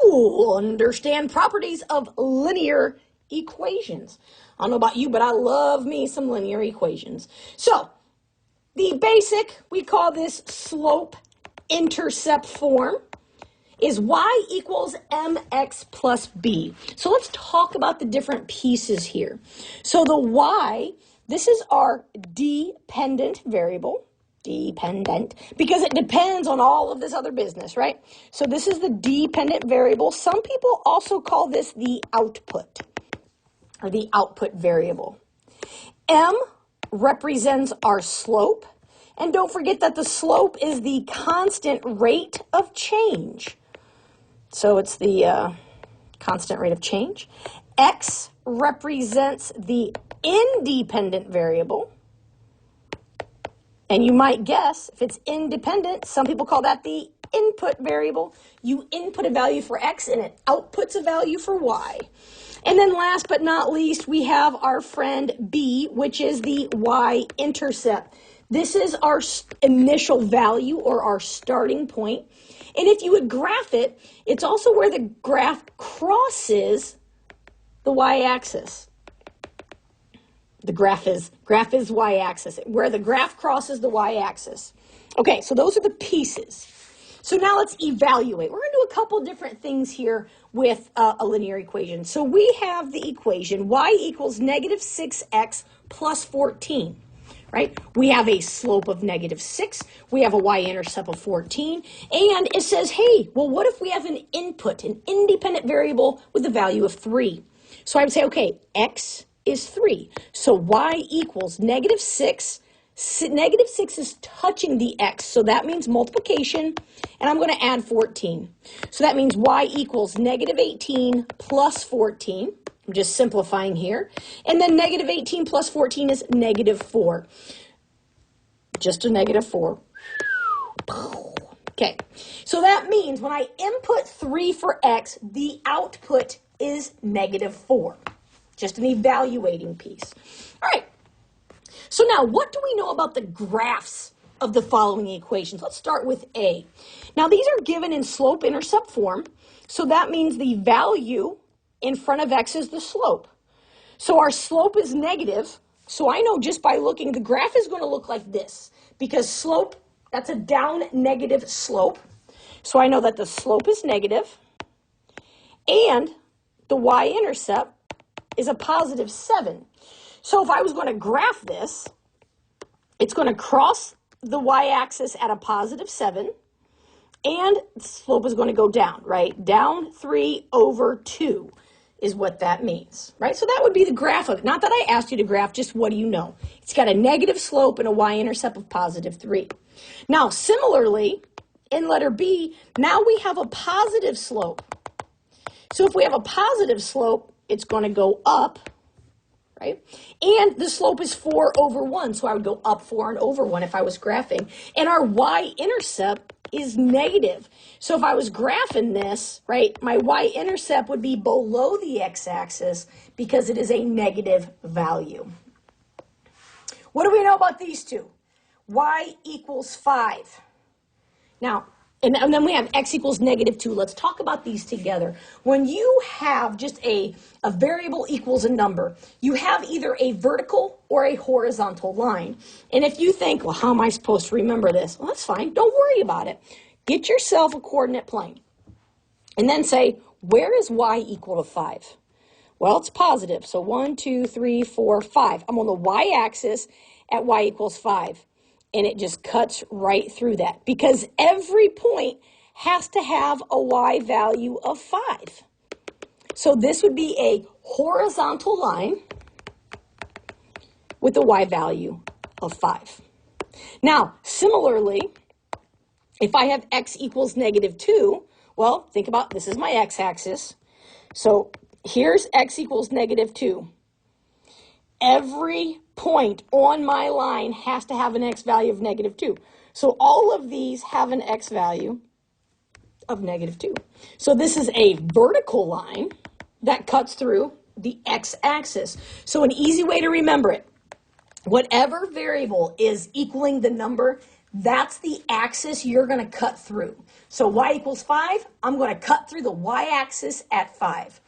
Ooh, understand properties of linear equations. I don't know about you, but I love me some linear equations. So, the basic, we call this slope-intercept form, is y equals mx plus b. So let's talk about the different pieces here. So the y, this is our dependent variable, because it depends on all of this other business, right? So this is the dependent variable. Some people also call this the output, or the output variable. M represents our slope, and don't forget that the slope is the constant rate of change. So it's the constant rate of change. X represents the independent variable. And you might guess, if it's independent, some people call that the input variable. You input a value for X and it outputs a value for Y. And then last but not least, we have our friend B, which is the y-intercept. This is our initial value or our starting point. And if you would graph it, it's also where the graph crosses the y-axis. The graph is y-axis, where the graph crosses the y-axis. Okay, so those are the pieces. So now let's evaluate. We're going to do a couple different things here with a linear equation. So we have the equation y equals negative 6x plus 14. Right? We have a slope of negative 6. We have a y-intercept of 14. And it says, hey, well, what if we have an input, an independent variable with a value of 3? So I would say, okay, x is 3. So y equals negative 6. Negative 6 is touching the x, so that means multiplication. And I'm going to add 14. So that means y equals negative 18 plus 14. I'm just simplifying here. And then negative 18 plus 14 is negative 4. Just a negative 4. Okay, so that means when I input 3 for x, the output is negative 4. Just an evaluating piece. All right, so now what do we know about the graphs of the following equations? Let's start with A. Now these are given in slope-intercept form, so that means the value in front of x is the slope. So our slope is negative. So I know just by looking, the graph is going to look like this. Because slope, that's a down negative slope. So I know that the slope is negative. And the y-intercept is a positive 7. So if I was going to graph this, it's going to cross the y-axis at a positive 7. And the slope is going to go down, right? Down 3 over 2. Is what that means, right? So that would be the graph of it. Not that I asked you to graph, just what do you know? It's got a negative slope and a y-intercept of positive 3. Now, similarly, in letter B, now we have a positive slope. So if we have a positive slope, it's going to go up, right? And the slope is 4 over 1, so I would go up 4 and over 1 if I was graphing. And our y-intercept is negative. So if I was graphing this, right, my y-intercept would be below the x-axis because it is a negative value. What do we know about these two? Y equals 5. Now, and then we have x equals negative 2. Let's talk about these together. When you have just a variable equals a number, you have either a vertical or a horizontal line. And if you think, well, how am I supposed to remember this? Well, that's fine. Don't worry about it. Get yourself a coordinate plane. And then say, where is y equal to 5? Well, it's positive. So 1, 2, 3, 4, 5. I'm on the y-axis at y equals 5. And it just cuts right through that because every point has to have a y value of 5. So this would be a horizontal line with a y value of 5. Now, similarly, if I have x equals negative 2, well, think about this is my x-axis. So here's x equals negative 2. Every point on my line has to have an x value of negative 2. So all of these have an x value of negative 2. So this is a vertical line that cuts through the x-axis. So an easy way to remember it, whatever variable is equaling the number That's the axis you're going to cut through. So y equals 5, I'm going to cut through the y-axis at 5.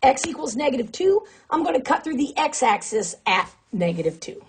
X equals -2, I'm going to cut through the x-axis at -2.